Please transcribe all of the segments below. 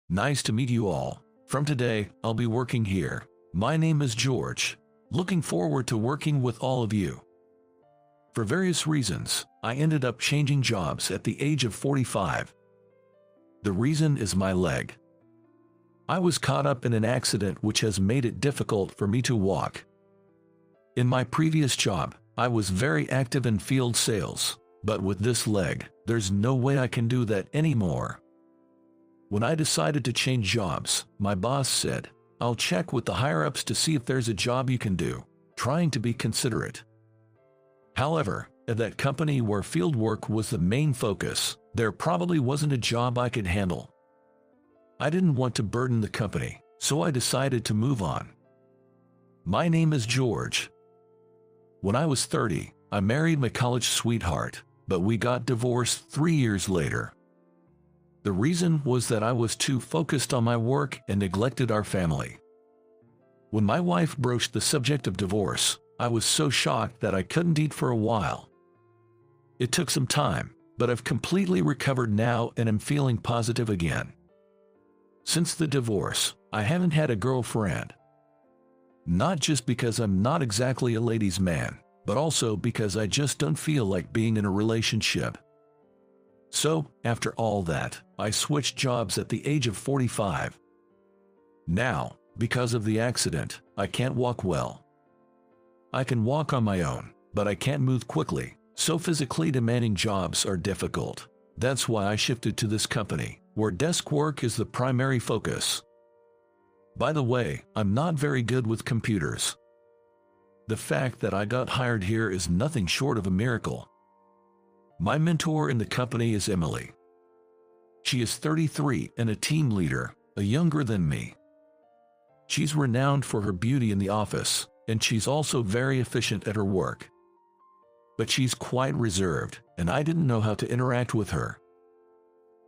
Nice to meet you all. From today, I'll be working here. My name is George. Looking forward to working with all of you. For various reasons, I ended up changing jobs at the age of 45. The reason is my leg. I was caught up in an accident which has made it difficult for me to walk. In my previous job, I was very active in field sales, but with this leg, there's no way I can do that anymore. When I decided to change jobs, my boss said, "I'll check with the higher-ups to see if there's a job you can do," trying to be considerate. However, at that company where field work was the main focus, there probably wasn't a job I could handle. I didn't want to burden the company, so I decided to move on. My name is George. When I was 30, I married my college sweetheart, but we got divorced 3 years later. The reason was that I was too focused on my work and neglected our family. When my wife broached the subject of divorce, I was so shocked that I couldn't eat for a while. It took some time, but I've completely recovered now and am feeling positive again. Since the divorce, I haven't had a girlfriend. Not just because I'm not exactly a ladies' man, but also because I just don't feel like being in a relationship. So, after all that, I switched jobs at the age of 45. Now, because of the accident, I can't walk well. I can walk on my own, but I can't move quickly, so physically demanding jobs are difficult. That's why I shifted to this company, where desk work is the primary focus. By the way, I'm not very good with computers. The fact that I got hired here is nothing short of a miracle. My mentor in the company is Emily. She is 33 and a team leader, younger than me. She's renowned for her beauty in the office, and she's also very efficient at her work. But she's quite reserved, and I didn't know how to interact with her.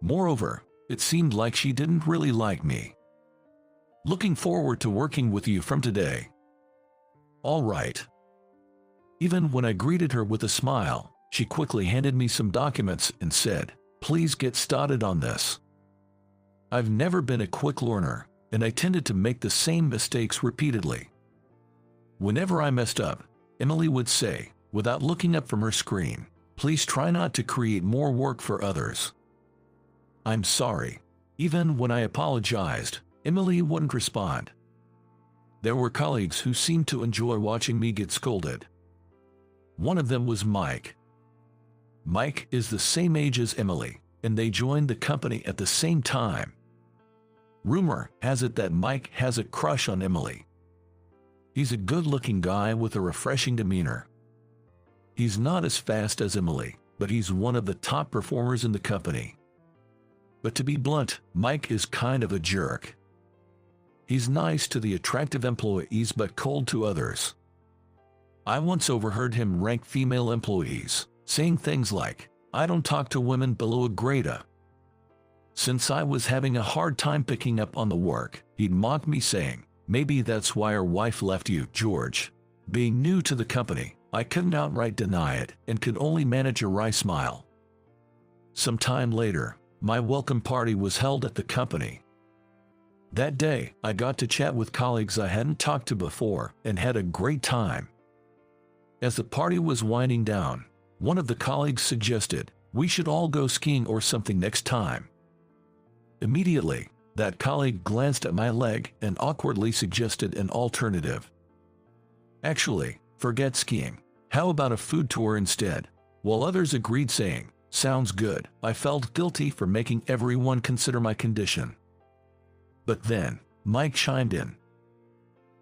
Moreover, it seemed like she didn't really like me. Looking forward to working with you from today. All right. Even when I greeted her with a smile, she quickly handed me some documents and said, "Please get started on this." I've never been a quick learner, and I tended to make the same mistakes repeatedly. Whenever I messed up, Emily would say, without looking up from her screen, "Please try not to create more work for others." I'm sorry. Even when I apologized, Emily wouldn't respond. There were colleagues who seemed to enjoy watching me get scolded. One of them was Mike. Mike is the same age as Emily, and they joined the company at the same time. Rumor has it that Mike has a crush on Emily. He's a good-looking guy with a refreshing demeanor. He's not as fast as Emily, but he's one of the top performers in the company. But to be blunt, Mike is kind of a jerk. He's nice to the attractive employees but cold to others. I once overheard him rank female employees, saying things like, "I don't talk to women below a grade A." Since I was having a hard time picking up on the work, he'd mock me saying, "Maybe that's why your wife left you, George." Being new to the company, I couldn't outright deny it and could only manage a wry smile. Some time later, my welcome party was held at the company. That day, I got to chat with colleagues I hadn't talked to before and had a great time. As the party was winding down, one of the colleagues suggested, "We should all go skiing or something next time." Immediately, that colleague glanced at my leg and awkwardly suggested an alternative. "Actually, forget skiing. How about a food tour instead?" While others agreed saying, "Sounds good," I felt guilty for making everyone consider my condition. But then, Mike chimed in.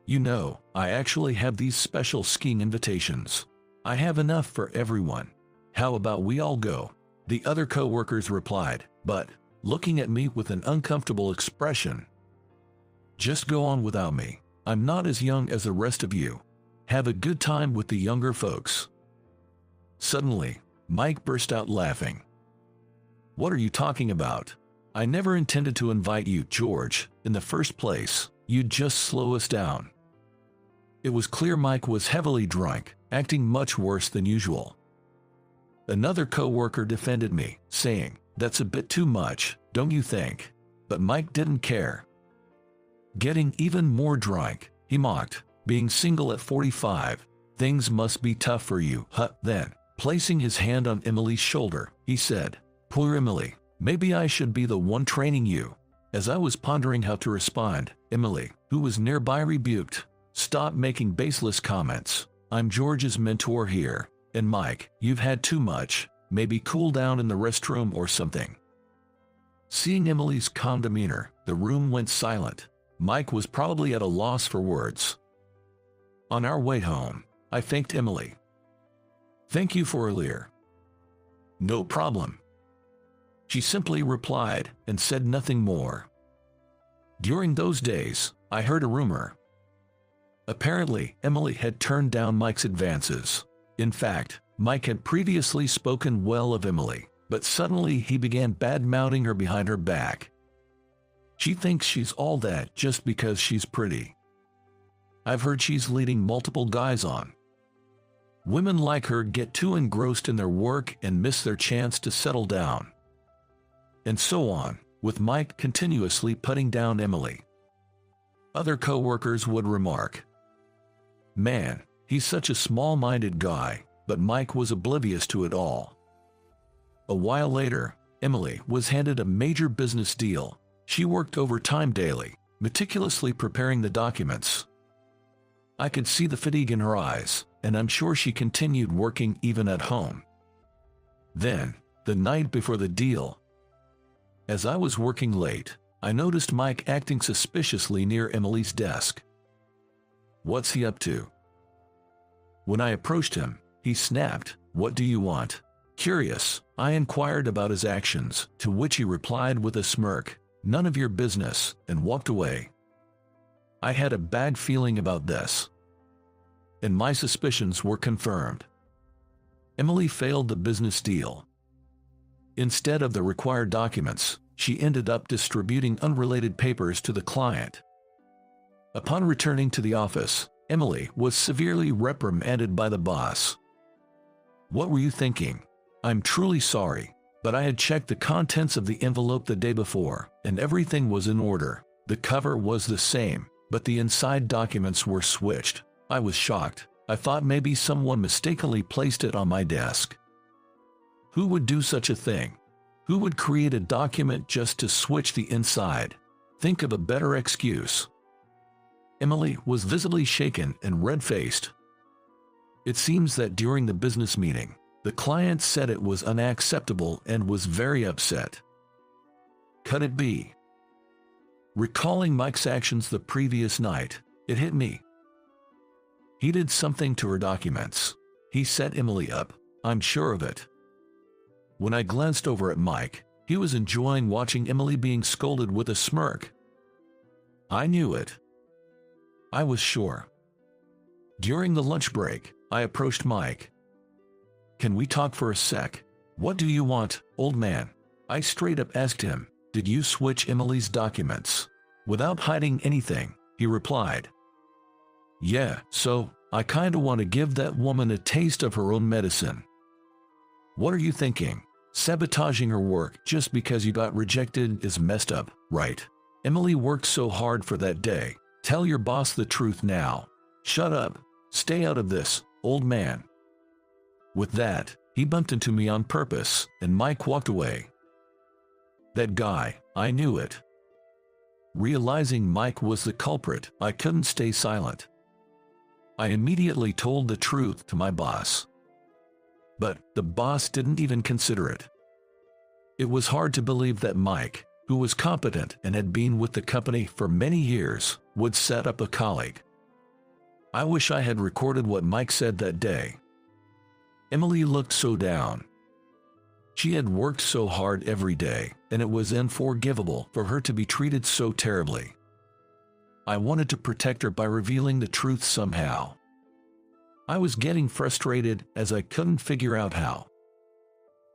"You know, I actually have these special skiing invitations. I have enough for everyone. How about we all go?" The other co-workers replied, but, looking at me with an uncomfortable expression, "Just go on without me. I'm not as young as the rest of you. Have a good time with the younger folks." Suddenly, Mike burst out laughing. "What are you talking about? I never intended to invite you, George, in the first place. You'd just slow us down." It was clear Mike was heavily drunk, acting much worse than usual. Another co-worker defended me, saying, "That's a bit too much, don't you think?" But Mike didn't care. Getting even more drunk, he mocked, being single at 45. Things must be tough for you, huh? Then, placing his hand on Emily's shoulder, he said, "Poor Emily, maybe I should be the one training you." As I was pondering how to respond, Emily, who was nearby, rebuked, "Stop making baseless comments. I'm George's mentor here, and Mike, you've had too much. Maybe cool down in the restroom or something." Seeing Emily's calm demeanor, the room went silent. Mike was probably at a loss for words. On our way home, I thanked Emily. "Thank you for earlier." "No problem." She simply replied and said nothing more. During those days, I heard a rumor. Apparently, Emily had turned down Mike's advances. In fact, Mike had previously spoken well of Emily, but suddenly he began bad-mouthing her behind her back. She thinks she's all that just because she's pretty. I've heard she's leading multiple guys on. Women like her get too engrossed in their work and miss their chance to settle down. And so on, with Mike continuously putting down Emily. Other co-workers would remark, "Man, he's such a small-minded guy," but Mike was oblivious to it all. A while later, Emily was handed a major business deal. She worked overtime daily, meticulously preparing the documents. I could see the fatigue in her eyes, and I'm sure she continued working even at home. Then, the night before the deal, as I was working late, I noticed Mike acting suspiciously near Emily's desk. "What's he up to?" When I approached him, he snapped, "What do you want?" Curious, I inquired about his actions, to which he replied with a smirk, "None of your business," and walked away. I had a bad feeling about this, and my suspicions were confirmed. Emily failed the business deal. Instead of the required documents, she ended up distributing unrelated papers to the client. Upon returning to the office, Emily was severely reprimanded by the boss. "What were you thinking? I'm truly sorry, but I had checked the contents of the envelope the day before, and everything was in order. The cover was the same, but the inside documents were switched. I was shocked. I thought maybe someone mistakenly placed it on my desk. Who would do such a thing? Who would create a document just to switch the inside? Think of a better excuse." Emily was visibly shaken and red-faced. It seems that during the business meeting, the client said it was unacceptable and was very upset. Could it be? Recalling Mike's actions the previous night, it hit me. He did something to her documents. He set Emily up, I'm sure of it. When I glanced over at Mike, he was enjoying watching Emily being scolded with a smirk. I knew it. I was sure. During the lunch break, I approached Mike. "Can we talk for a sec?" "What do you want, old man?" I straight up asked him. "Did you switch Emily's documents?" Without hiding anything, he replied, "Yeah, so, I kinda want to give that woman a taste of her own medicine." "What are you thinking? Sabotaging her work just because you got rejected is messed up, right? Emily worked so hard for that day. Tell your boss the truth now." "Shut up. Stay out of this, old man." With that, he bumped into me on purpose, and Mike walked away. That guy, I knew it. Realizing Mike was the culprit, I couldn't stay silent. I immediately told the truth to my boss. But the boss didn't even consider it. It was hard to believe that Mike, who was competent and had been with the company for many years, would set up a colleague. I wish I had recorded what Mike said that day. Emily looked so down. She had worked so hard every day, and it was unforgivable for her to be treated so terribly. I wanted to protect her by revealing the truth somehow. I was getting frustrated as I couldn't figure out how.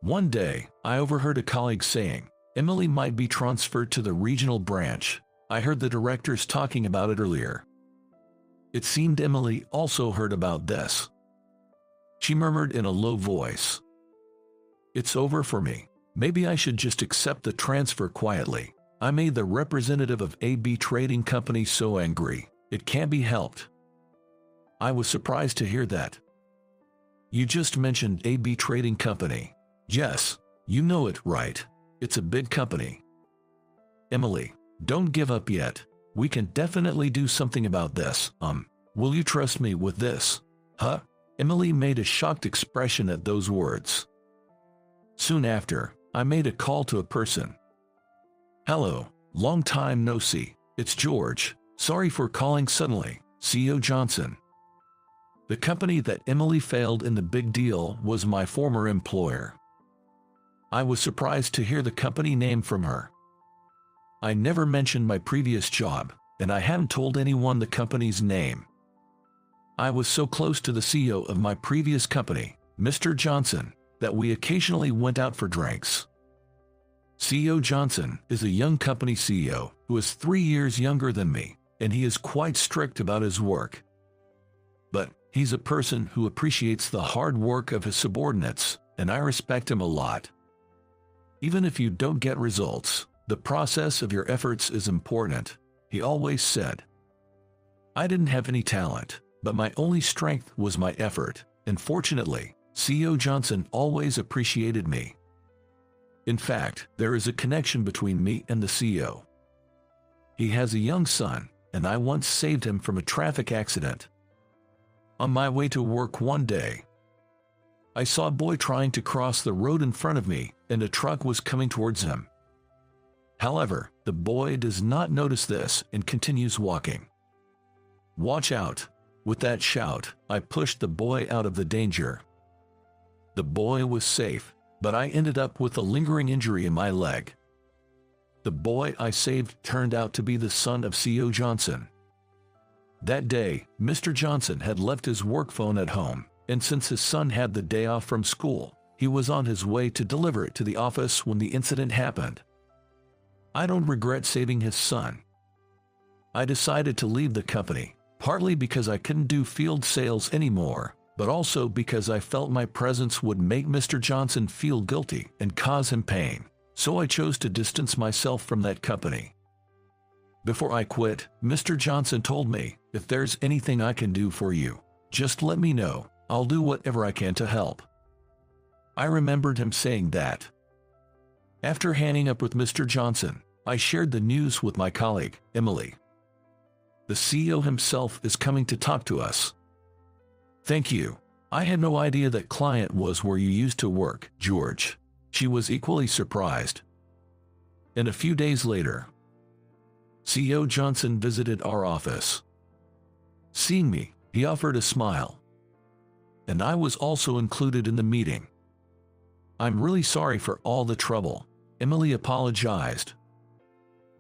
One day, I overheard a colleague saying, "Emily might be transferred to the regional branch." I heard the directors talking about it earlier. It seemed Emily also heard about this. She murmured in a low voice, "It's over for me. Maybe I should just accept the transfer quietly." I made the representative of AB Trading Company so angry. It can't be helped. I was surprised to hear that. You just mentioned AB Trading Company. Yes, you know it, right? It's a big company. Emily, don't give up yet. We can definitely do something about this. Will you trust me with this? Huh? Emily made a shocked expression at those words. Soon after, I made a call to a person. Hello, long time no see. It's George. Sorry for calling suddenly. CEO Johnson. The company that Emily failed in the big deal was my former employer. I was surprised to hear the company name from her. I never mentioned my previous job, and I hadn't told anyone the company's name. I was so close to the CEO of my previous company, Mr. Johnson, that we occasionally went out for drinks. CEO Johnson is a young company CEO who is 3 years younger than me, and he is quite strict about his work. But he's a person who appreciates the hard work of his subordinates, and I respect him a lot. Even if you don't get results, the process of your efforts is important, he always said. I didn't have any talent, but my only strength was my effort, and fortunately, CEO Johnson always appreciated me. In fact, there is a connection between me and the CEO. He has a young son, and I once saved him from a traffic accident. On my way to work one day, I saw a boy trying to cross the road in front of me, and a truck was coming towards him. However, the boy does not notice this and continues walking. Watch out! With that shout, I pushed the boy out of the danger. The boy was safe, but I ended up with a lingering injury in my leg. The boy I saved turned out to be the son of CEO Johnson. That day, Mr. Johnson had left his work phone at home, and since his son had the day off from school, he was on his way to deliver it to the office when the incident happened. I don't regret saving his son. I decided to leave the company, partly because I couldn't do field sales anymore, but also because I felt my presence would make Mr. Johnson feel guilty and cause him pain, so I chose to distance myself from that company. Before I quit, Mr. Johnson told me, if there's anything I can do for you, just let me know, I'll do whatever I can to help. I remembered him saying that. After hanging up with Mr. Johnson, I shared the news with my colleague, Emily. The CEO himself is coming to talk to us. Thank you. I had no idea that client was where you used to work, George. She was equally surprised. And a few days later, CEO Johnson visited our office. Seeing me, he offered a smile. And I was also included in the meeting. I'm really sorry for all the trouble, Emily apologized.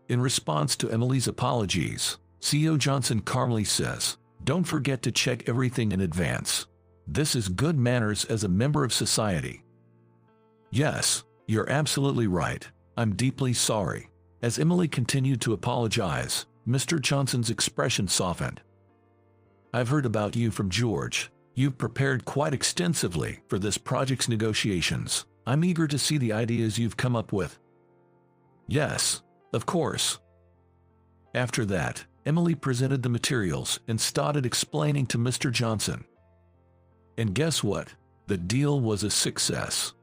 In response to Emily's apologies, CEO Johnson calmly says, don't forget to check everything in advance. This is good manners as a member of society. Yes, you're absolutely right. I'm deeply sorry. As Emily continued to apologize, Mr. Johnson's expression softened. I've heard about you from George. You've prepared quite extensively for this project's negotiations. I'm eager to see the ideas you've come up with. Yes, of course. After that, Emily presented the materials and started explaining to Mr. Johnson. And guess what? The deal was a success.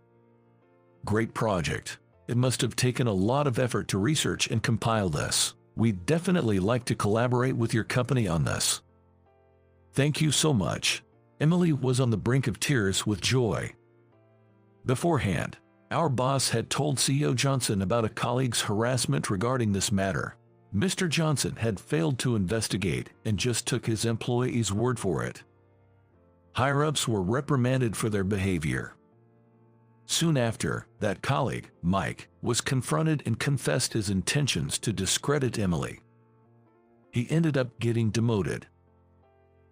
Great project. It must have taken a lot of effort to research and compile this. We'd definitely like to collaborate with your company on this. Thank you so much. Emily was on the brink of tears with joy. Beforehand, our boss had told CEO Johnson about a colleague's harassment regarding this matter. Mr. Johnson had failed to investigate and just took his employee's word for it. Higher-ups were reprimanded for their behavior. Soon after, that colleague, Mike, was confronted and confessed his intentions to discredit Emily. He ended up getting demoted.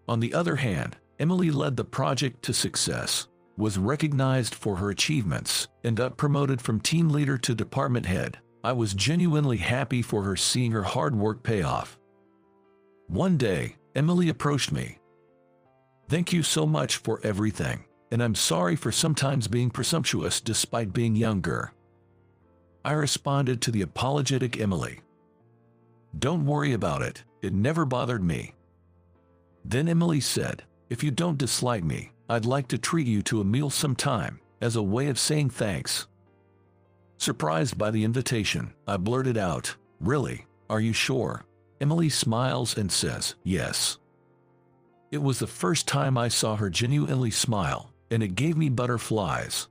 On the other hand, Emily led the project to success, was recognized for her achievements, and got promoted from team leader to department head. I was genuinely happy for her seeing her hard work pay off. One day, Emily approached me. Thank you so much for everything, and I'm sorry for sometimes being presumptuous despite being younger. I responded to the apologetic Emily. "Don't worry about it, it never bothered me." Then Emily said, "If you don't dislike me, I'd like to treat you to a meal sometime, as a way of saying thanks." Surprised by the invitation, I blurted out, "Really? Are you sure?" Emily smiles and says, "Yes." It was the first time I saw her genuinely smile, and it gave me butterflies.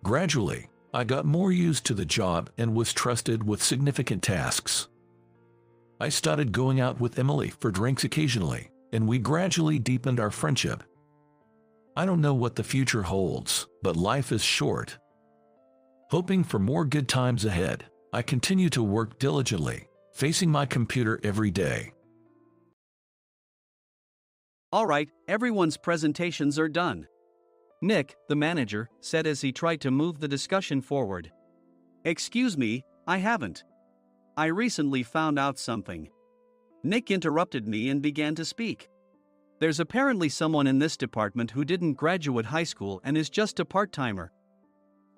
Gradually, I got more used to the job and was trusted with significant tasks. I started going out with Emily for drinks occasionally, and we gradually deepened our friendship. I don't know what the future holds, but life is short. Hoping for more good times ahead, I continue to work diligently, facing my computer every day. Alright, everyone's presentations are done. Nick, the manager, said as he tried to move the discussion forward. "Excuse me, I haven't. I recently found out something." Nick interrupted me and began to speak. "There's apparently someone in this department who didn't graduate high school and is just a part-timer.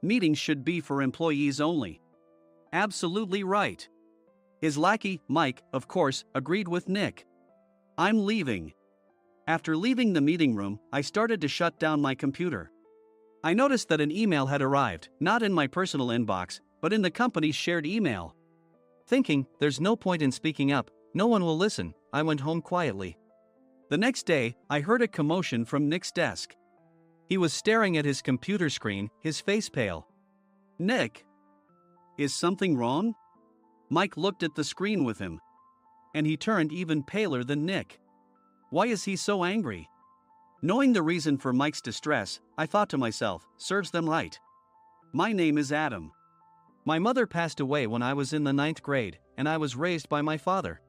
Meetings should be for employees only." Absolutely right. His lackey, Mike, of course, agreed with Nick. "I'm leaving." After leaving the meeting room, I started to shut down my computer. I noticed that an email had arrived, not in my personal inbox, but in the company's shared email. Thinking, there's no point in speaking up, no one will listen, I went home quietly. The next day, I heard a commotion from Nick's desk. He was staring at his computer screen, his face pale. "Nick? Is something wrong?" Mike looked at the screen with him. And he turned even paler than Nick. Why is he so angry? Knowing the reason for Mike's distress, I thought to myself, serves them right. My name is Adam. My mother passed away when I was in the 9th grade, and I was raised by my father.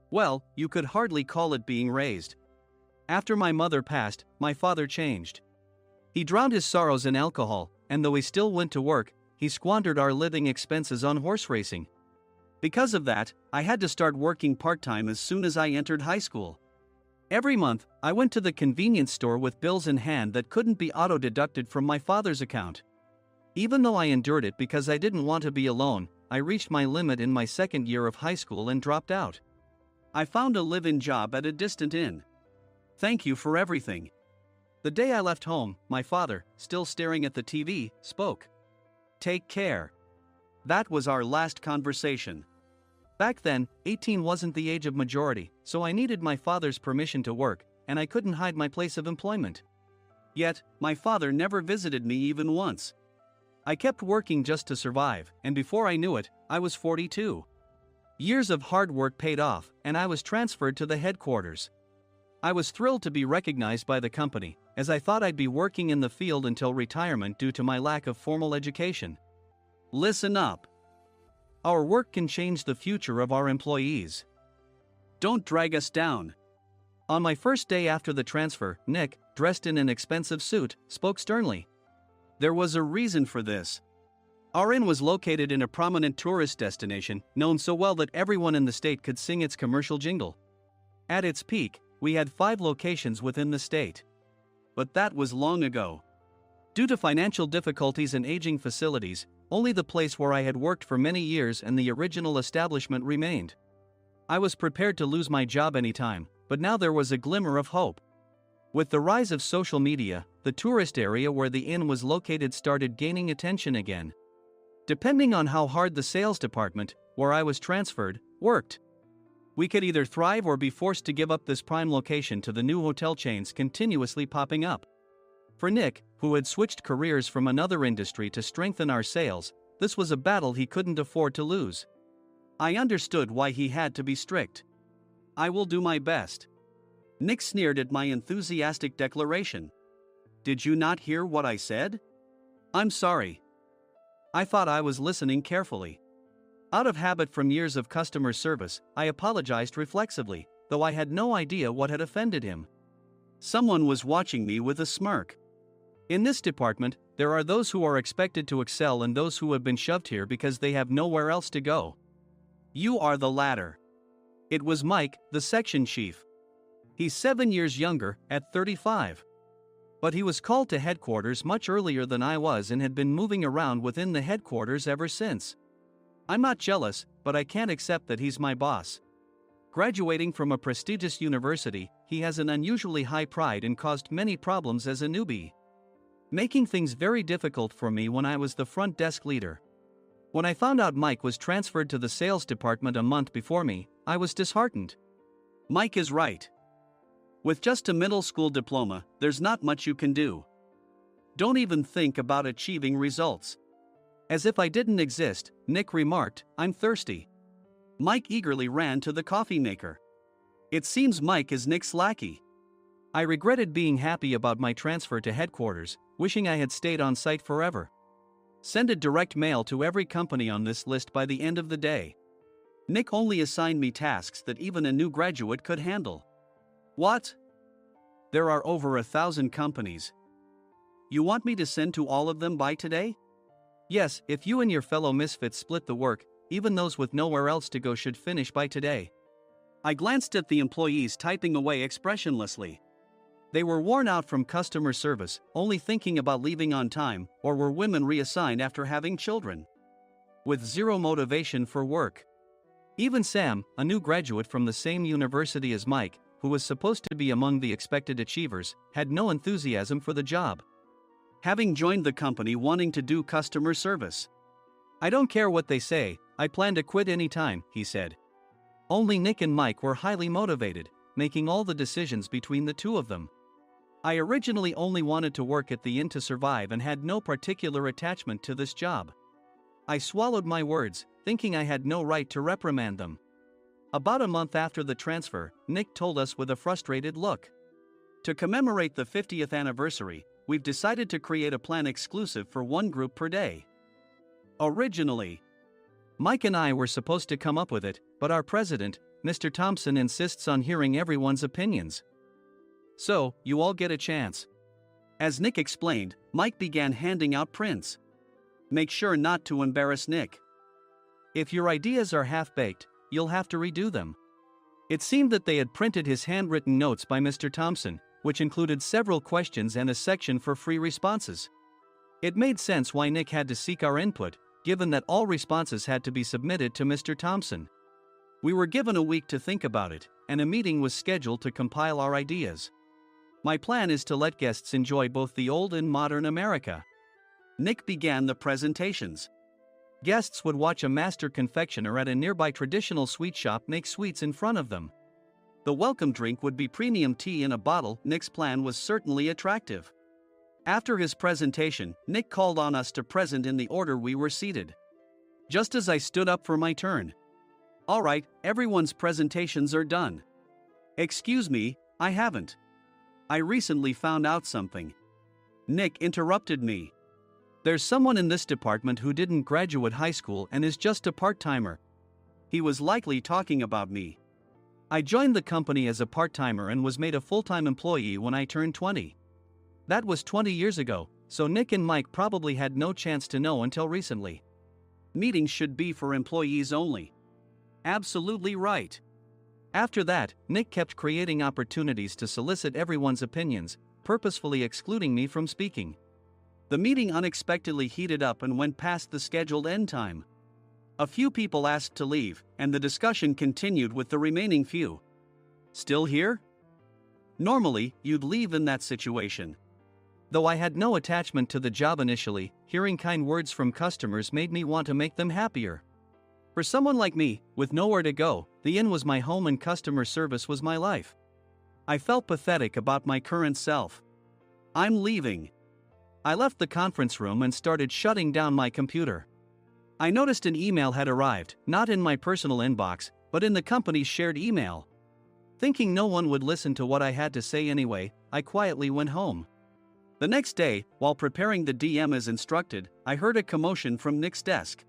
Well, you could hardly call it being raised. After my mother passed, my father changed. He drowned his sorrows in alcohol, and though he still went to work, he squandered our living expenses on horse racing. Because of that, I had to start working part-time as soon as I entered high school. Every month, I went to the convenience store with bills in hand that couldn't be auto-deducted from my father's account. Even though I endured it because I didn't want to be alone, I reached my limit in my second year of high school and dropped out. I found a live-in job at a distant inn. Thank you for everything. The day I left home, my father, still staring at the TV, spoke. Take care. That was our last conversation. Back then, 18 wasn't the age of majority, so I needed my father's permission to work, and I couldn't hide my place of employment. Yet, my father never visited me even once. I kept working just to survive, and before I knew it, I was 42. Years of hard work paid off, and I was transferred to the headquarters. I was thrilled to be recognized by the company, as I thought I'd be working in the field until retirement due to my lack of formal education. Listen up. Our work can change the future of our employees. Don't drag us down. On my first day after the transfer, Nick, dressed in an expensive suit, spoke sternly. There was a reason for this. Our inn was located in a prominent tourist destination, known so well that everyone in the state could sing its commercial jingle. At its peak, we had 5 locations within the state. But that was long ago. Due to financial difficulties and aging facilities, only the place where I had worked for many years and the original establishment remained. I was prepared to lose my job anytime, but now there was a glimmer of hope. With the rise of social media, the tourist area where the inn was located started gaining attention again. Depending on how hard the sales department, where I was transferred, worked, we could either thrive or be forced to give up this prime location to the new hotel chains continuously popping up. For Nick, who had switched careers from another industry to strengthen our sales, this was a battle he couldn't afford to lose. I understood why he had to be strict. I will do my best. Nick sneered at my enthusiastic declaration. Did you not hear what I said? I'm sorry. I thought I was listening carefully. Out of habit from years of customer service, I apologized reflexively, though I had no idea what had offended him. Someone was watching me with a smirk. In this department, there are those who are expected to excel and those who have been shoved here because they have nowhere else to go. You are the latter. It was Mike, the section chief. He's 7 years younger, at 35. But he was called to headquarters much earlier than I was and had been moving around within the headquarters ever since. I'm not jealous, but I can't accept that he's my boss. Graduating from a prestigious university, he has an unusually high pride and caused many problems as a newbie, making things very difficult for me when I was the front desk leader. When I found out Mike was transferred to the sales department a month before me, I was disheartened. Mike is right. With just a middle school diploma, there's not much you can do. Don't even think about achieving results. As if I didn't exist, Nick remarked, "I'm thirsty." Mike eagerly ran to the coffee maker. It seems Mike is Nick's lackey. I regretted being happy about my transfer to headquarters, wishing I had stayed on site forever. Send a direct mail to every company on this list by the end of the day. Nick only assigned me tasks that even a new graduate could handle. What? There are over 1,000 companies. You want me to send to all of them by today? Yes, if you and your fellow misfits split the work, even those with nowhere else to go should finish by today. I glanced at the employees typing away expressionlessly. They were worn out from customer service, only thinking about leaving on time, or were women reassigned after having children, with zero motivation for work. Even Sam, a new graduate from the same university as Mike, who was supposed to be among the expected achievers, had no enthusiasm for the job, having joined the company wanting to do customer service. "I don't care what they say, I plan to quit any time," he said. Only Nick and Mike were highly motivated, making all the decisions between the two of them. I originally only wanted to work at the inn to survive and had no particular attachment to this job. I swallowed my words, thinking I had no right to reprimand them. About a month after the transfer, Nick told us with a frustrated look, "To commemorate the 50th anniversary, we've decided to create a plan exclusive for one group per day. Originally, Mike and I were supposed to come up with it, but our president, Mr. Thompson, insists on hearing everyone's opinions. So, you all get a chance." As Nick explained, Mike began handing out prints. "Make sure not to embarrass Nick. If your ideas are half-baked, you'll have to redo them." It seemed that they had printed his handwritten notes by Mr. Thompson, which included several questions and a section for free responses. It made sense why Nick had to seek our input, given that all responses had to be submitted to Mr. Thompson. We were given a week to think about it, and a meeting was scheduled to compile our ideas. My plan is to let guests enjoy both the old and modern America. Nick began the presentations. Guests would watch a master confectioner at a nearby traditional sweet shop make sweets in front of them. The welcome drink would be premium tea in a bottle. Nick's plan was certainly attractive. After his presentation, Nick called on us to present in the order we were seated. Just as I stood up for my turn. "All right, everyone's presentations are done." "Excuse me, I haven't. I recently found out something." Nick interrupted me. "There's someone in this department who didn't graduate high school and is just a part-timer." He was likely talking about me. I joined the company as a part-timer and was made a full-time employee when I turned 20. That was 20 years ago, so Nick and Mike probably had no chance to know until recently. Meetings should be for employees only. Absolutely right. After that, Nick kept creating opportunities to solicit everyone's opinions, purposefully excluding me from speaking. The meeting unexpectedly heated up and went past the scheduled end time. A few people asked to leave, and the discussion continued with the remaining few. "Still here?" Normally, you'd leave in that situation. Though I had no attachment to the job initially, hearing kind words from customers made me want to make them happier. For someone like me, with nowhere to go, the inn was my home and customer service was my life. I felt pathetic about my current self. "I'm leaving." I left the conference room and started shutting down my computer. I noticed an email had arrived, not in my personal inbox, but in the company's shared email. Thinking no one would listen to what I had to say anyway, I quietly went home. The next day, while preparing the DM as instructed, I heard a commotion from Nick's desk.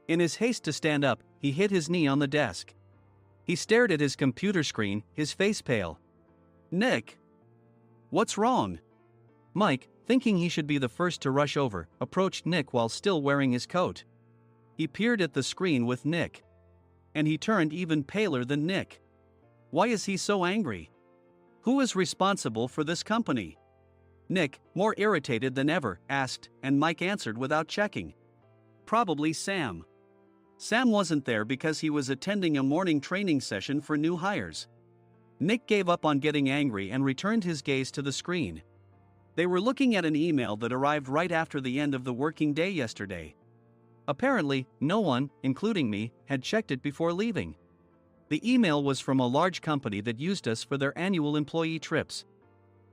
In his haste to stand up, he hit his knee on the desk. He stared at his computer screen, his face pale. "Nick, what's wrong?" Mike, thinking he should be the first to rush over, approached Nick while still wearing his coat. He peered at the screen with Nick. And he turned even paler than Nick. Why is he so angry? Who is responsible for this company? Nick, more irritated than ever, asked, and Mike answered without checking. Probably Sam. Sam wasn't there because he was attending a morning training session for new hires. Nick gave up on getting angry and returned his gaze to the screen. They were looking at an email that arrived right after the end of the working day yesterday. Apparently, no one, including me, had checked it before leaving. The email was from a large company that used us for their annual employee trips.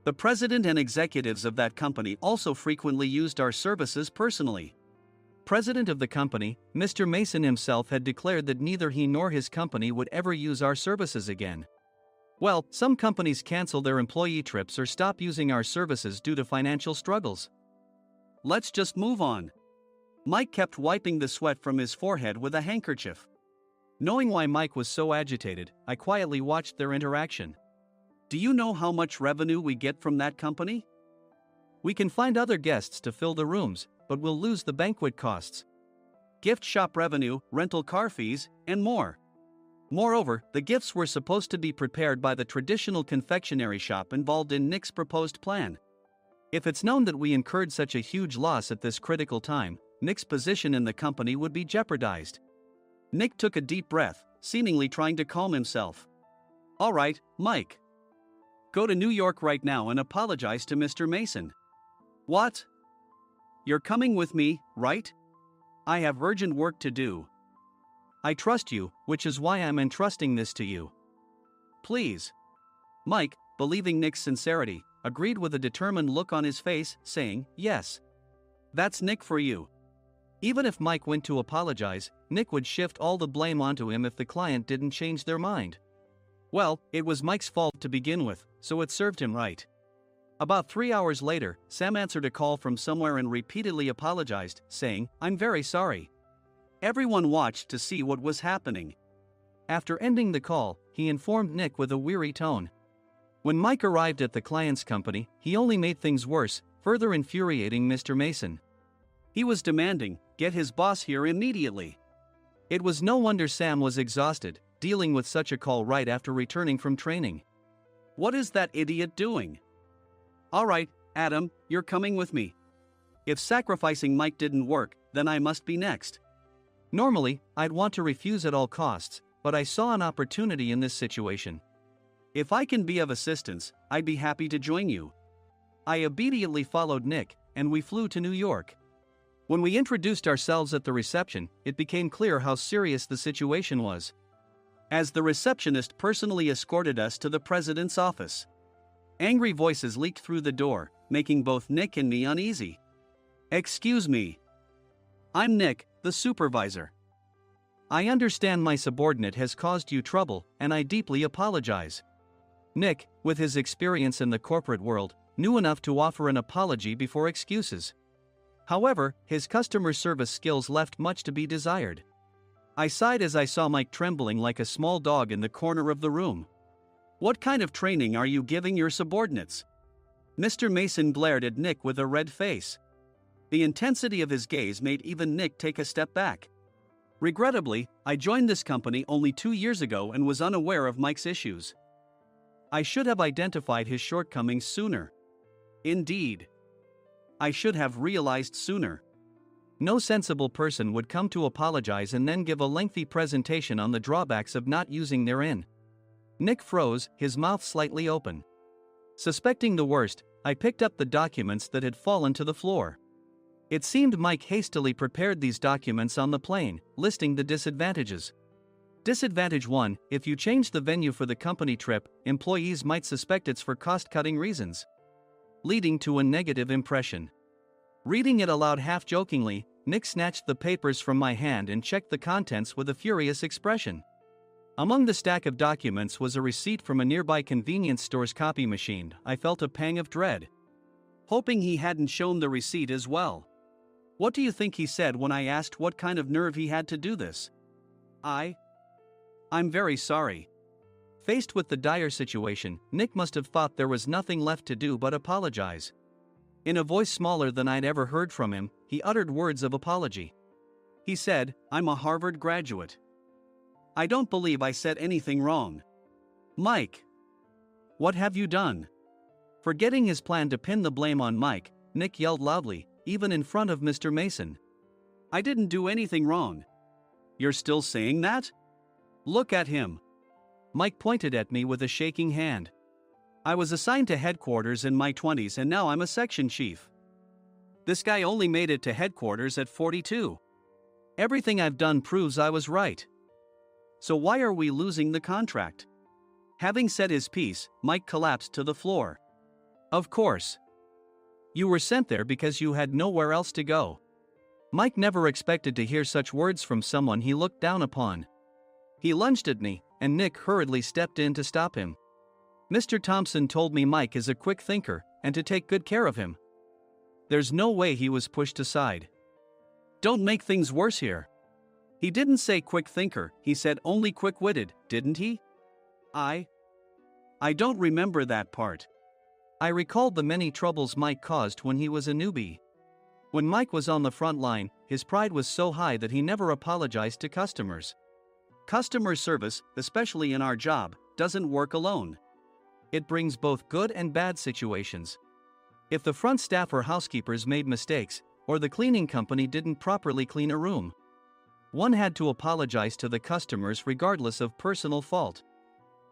The president and executives of that company also frequently used our services personally. President of the company, Mr. Mason himself, had declared that neither he nor his company would ever use our services again. Well, some companies cancel their employee trips or stop using our services due to financial struggles. Let's just move on. Mike kept wiping the sweat from his forehead with a handkerchief. Knowing why Mike was so agitated, I quietly watched their interaction. Do you know how much revenue we get from that company? We can find other guests to fill the rooms, but we'll lose the banquet costs, gift shop revenue, rental car fees, and more. Moreover, the gifts were supposed to be prepared by the traditional confectionery shop involved in Nick's proposed plan. If it's known that we incurred such a huge loss at this critical time, Nick's position in the company would be jeopardized. Nick took a deep breath, seemingly trying to calm himself. All right, Mike. Go to New York right now and apologize to Mr. Mason. What? You're coming with me, right? I have urgent work to do. I trust you, which is why I'm entrusting this to you. Please. Mike, believing Nick's sincerity, agreed with a determined look on his face, saying, yes. That's Nick for you. Even if Mike went to apologize, Nick would shift all the blame onto him if the client didn't change their mind. Well, it was Mike's fault to begin with, so it served him right. About 3 hours later, Sam answered a call from somewhere and repeatedly apologized, saying, I'm very sorry. Everyone watched to see what was happening. After ending the call, he informed Nick with a weary tone. When Mike arrived at the client's company, he only made things worse, further infuriating Mr. Mason. He was demanding, get his boss here immediately. It was no wonder Sam was exhausted, dealing with such a call right after returning from training. What is that idiot doing? All right, Adam, you're coming with me. If sacrificing Mike didn't work, then I must be next. Normally, I'd want to refuse at all costs, but I saw an opportunity in this situation. If I can be of assistance, I'd be happy to join you. I obediently followed Nick, and we flew to New York. When we introduced ourselves at the reception, it became clear how serious the situation was, as the receptionist personally escorted us to the president's office. Angry voices leaked through the door, making both Nick and me uneasy. Excuse me. I'm Nick, the supervisor. I understand my subordinate has caused you trouble, and I deeply apologize. Nick, with his experience in the corporate world, knew enough to offer an apology before excuses. However, his customer service skills left much to be desired. I sighed as I saw Mike trembling like a small dog in the corner of the room. What kind of training are you giving your subordinates? Mr. Mason glared at Nick with a red face. The intensity of his gaze made even Nick take a step back. Regrettably, I joined this company only 2 years ago and was unaware of Mike's issues. I should have identified his shortcomings sooner. Indeed. I should have realized sooner. No sensible person would come to apologize and then give a lengthy presentation on the drawbacks of not using their in. Nick froze, his mouth slightly open. Suspecting the worst, I picked up the documents that had fallen to the floor. It seemed Mike hastily prepared these documents on the plane, listing the disadvantages. Disadvantage 1: if you change the venue for the company trip, employees might suspect it's for cost-cutting reasons, leading to a negative impression. Reading it aloud half-jokingly, Nick snatched the papers from my hand and checked the contents with a furious expression. Among the stack of documents was a receipt from a nearby convenience store's copy machine. I felt a pang of dread, hoping he hadn't shown the receipt as well. What do you think he said when I asked what kind of nerve he had to do this? I'm very sorry. Faced with the dire situation, Nick must have thought there was nothing left to do but apologize. In a voice smaller than I'd ever heard from him, he uttered words of apology. He said, I'm a Harvard graduate. I don't believe I said anything wrong. Mike. What have you done? Forgetting his plan to pin the blame on Mike, Nick yelled loudly, even in front of Mr. Mason. "I didn't do anything wrong." "You're still saying that?" "Look at him." Mike pointed at me with a shaking hand. "I was assigned to headquarters in my 20s and now I'm a section chief. This guy only made it to headquarters at 42. Everything I've done proves I was right. So why are we losing the contract?" Having said his piece, Mike collapsed to the floor. "Of course. You were sent there because you had nowhere else to go." Mike never expected to hear such words from someone he looked down upon. He lunged at me, and Nick hurriedly stepped in to stop him. "Mr. Thompson told me Mike is a quick thinker, and to take good care of him." There's no way he was pushed aside. "Don't make things worse here." "He didn't say quick thinker, he said only quick-witted, didn't he?" I don't remember that part." I recalled the many troubles Mike caused when he was a newbie. When Mike was on the front line, his pride was so high that he never apologized to customers. Customer service, especially in our job, doesn't work alone. It brings both good and bad situations. If the front staff or housekeepers made mistakes, or the cleaning company didn't properly clean a room, one had to apologize to the customers regardless of personal fault.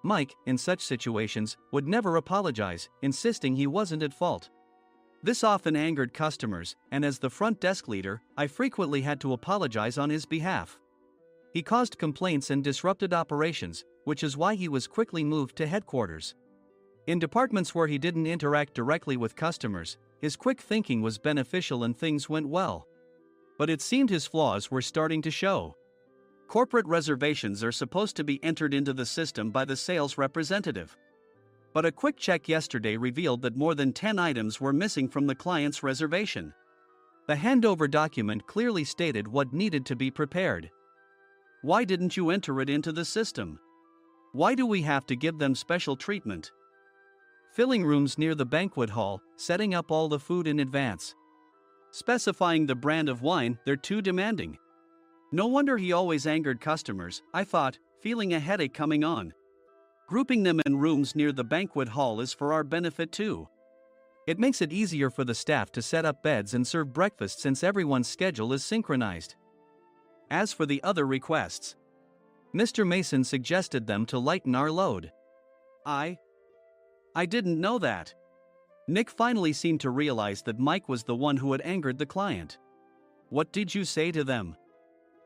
Mike, in such situations, would never apologize, insisting he wasn't at fault. This often angered customers, and as the front desk leader, I frequently had to apologize on his behalf. He caused complaints and disrupted operations, which is why he was quickly moved to headquarters. In departments where he didn't interact directly with customers, his quick thinking was beneficial and things went well. But it seemed his flaws were starting to show. Corporate reservations are supposed to be entered into the system by the sales representative. But a quick check yesterday revealed that more than 10 items were missing from the client's reservation. The handover document clearly stated what needed to be prepared. Why didn't you enter it into the system? Why do we have to give them special treatment? Filling rooms near the banquet hall, setting up all the food in advance. Specifying the brand of wine, they're too demanding. No wonder he always angered customers, I thought, feeling a headache coming on. Grouping them in rooms near the banquet hall is for our benefit too. It makes it easier for the staff to set up beds and serve breakfast since everyone's schedule is synchronized. As for the other requests, Mr. Mason suggested them to lighten our load. I didn't know that. Nick finally seemed to realize that Mike was the one who had angered the client. What did you say to them?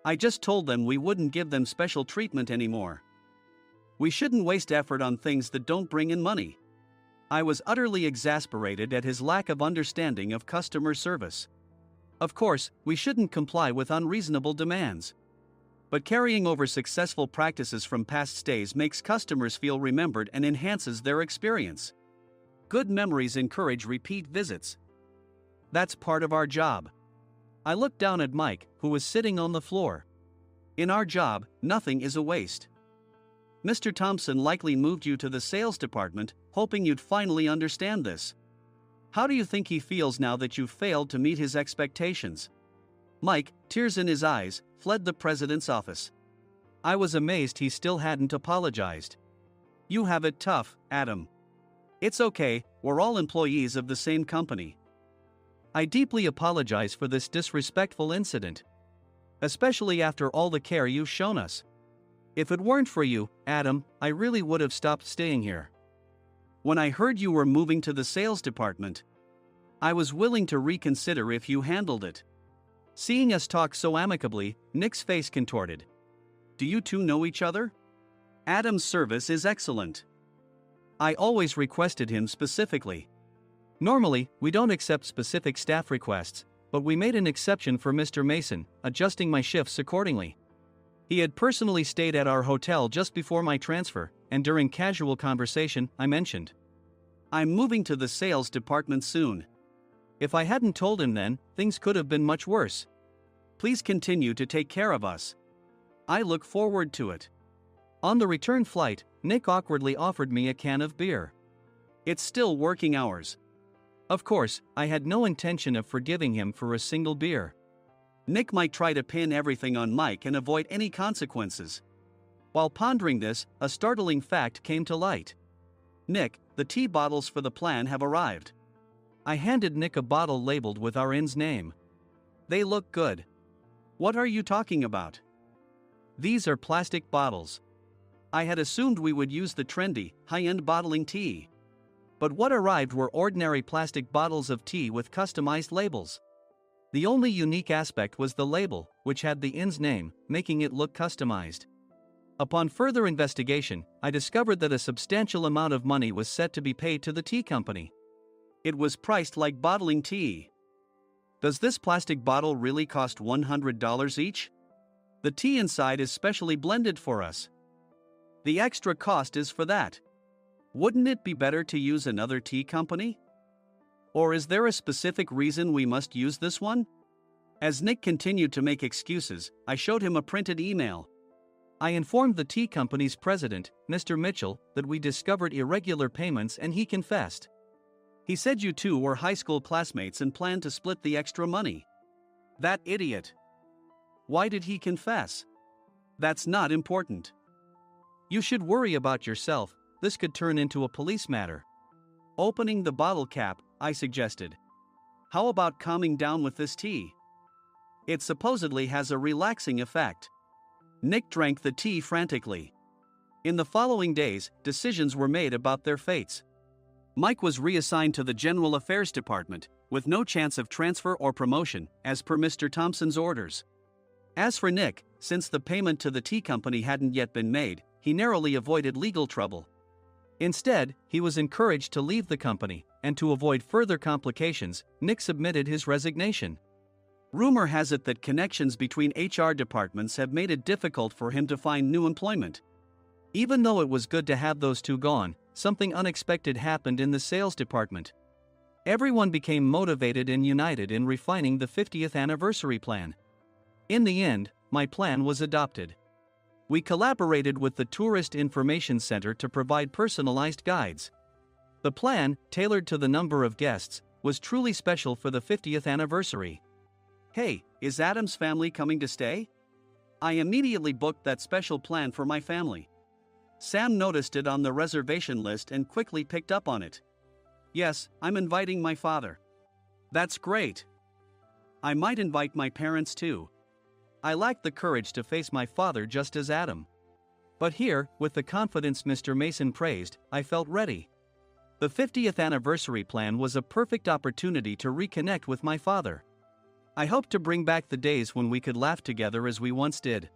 I just told them we wouldn't give them special treatment anymore. We shouldn't waste effort on things that don't bring in money. I was utterly exasperated at his lack of understanding of customer service. Of course, we shouldn't comply with unreasonable demands. But carrying over successful practices from past stays makes customers feel remembered and enhances their experience. Good memories encourage repeat visits. That's part of our job. I looked down at Mike, who was sitting on the floor. In our job, nothing is a waste. Mr. Thompson likely moved you to the sales department, hoping you'd finally understand this. How do you think he feels now that you've failed to meet his expectations? Mike, tears in his eyes, fled the president's office. I was amazed he still hadn't apologized. You have it tough, Adam. It's okay, we're all employees of the same company. I deeply apologize for this disrespectful incident. Especially after all the care you've shown us. If it weren't for you, Adam, I really would have stopped staying here. When I heard you were moving to the sales department, I was willing to reconsider if you handled it. Seeing us talk so amicably, Nick's face contorted. Do you two know each other? Adam's service is excellent. I always requested him specifically. Normally, we don't accept specific staff requests, but we made an exception for Mr. Mason, adjusting my shifts accordingly. He had personally stayed at our hotel just before my transfer, and during casual conversation, I mentioned, I'm moving to the sales department soon. If I hadn't told him then, things could have been much worse. Please continue to take care of us. I look forward to it. On the return flight, Nick awkwardly offered me a can of beer. It's still working hours. Of course, I had no intention of forgiving him for a single beer. Nick might try to pin everything on Mike and avoid any consequences. While pondering this, a startling fact came to light. Nick, the tea bottles for the plan have arrived. I handed Nick a bottle labeled with our inn's name. They look good. What are you talking about? These are plastic bottles. I had assumed we would use the trendy, high-end bottling tea. But what arrived were ordinary plastic bottles of tea with customized labels. The only unique aspect was the label, which had the inn's name, making it look customized. Upon further investigation, I discovered that a substantial amount of money was set to be paid to the tea company. It was priced like bottling tea. Does this plastic bottle really cost $100 each? The tea inside is specially blended for us. The extra cost is for that. Wouldn't it be better to use another tea company? Or is there a specific reason we must use this one? As Nick continued to make excuses, I showed him a printed email. I informed the tea company's president, Mr. Mitchell, that we discovered irregular payments and he confessed. He said you two were high school classmates and planned to split the extra money. That idiot. Why did he confess? That's not important. You should worry about yourself, this could turn into a police matter. Opening the bottle cap, I suggested. How about calming down with this tea? It supposedly has a relaxing effect. Nick drank the tea frantically. In the following days, decisions were made about their fates. Mike was reassigned to the General Affairs Department, with no chance of transfer or promotion, as per Mr. Thompson's orders. As for Nick, since the payment to the tea company hadn't yet been made, he narrowly avoided legal trouble. Instead, he was encouraged to leave the company, and to avoid further complications, Nick submitted his resignation. Rumor has it that connections between HR departments have made it difficult for him to find new employment. Even though it was good to have those two gone, something unexpected happened in the sales department. Everyone became motivated and united in refining the 50th anniversary plan. In the end, my plan was adopted. We collaborated with the Tourist Information Center to provide personalized guides. The plan, tailored to the number of guests, was truly special for the 50th anniversary. Hey, is Adam's family coming to stay? I immediately booked that special plan for my family. Sam noticed it on the reservation list and quickly picked up on it. Yes, I'm inviting my father. That's great. I might invite my parents too. I lacked the courage to face my father just as Adam. But here, with the confidence Mr. Mason praised, I felt ready. The 50th anniversary plan was a perfect opportunity to reconnect with my father. I hoped to bring back the days when we could laugh together as we once did.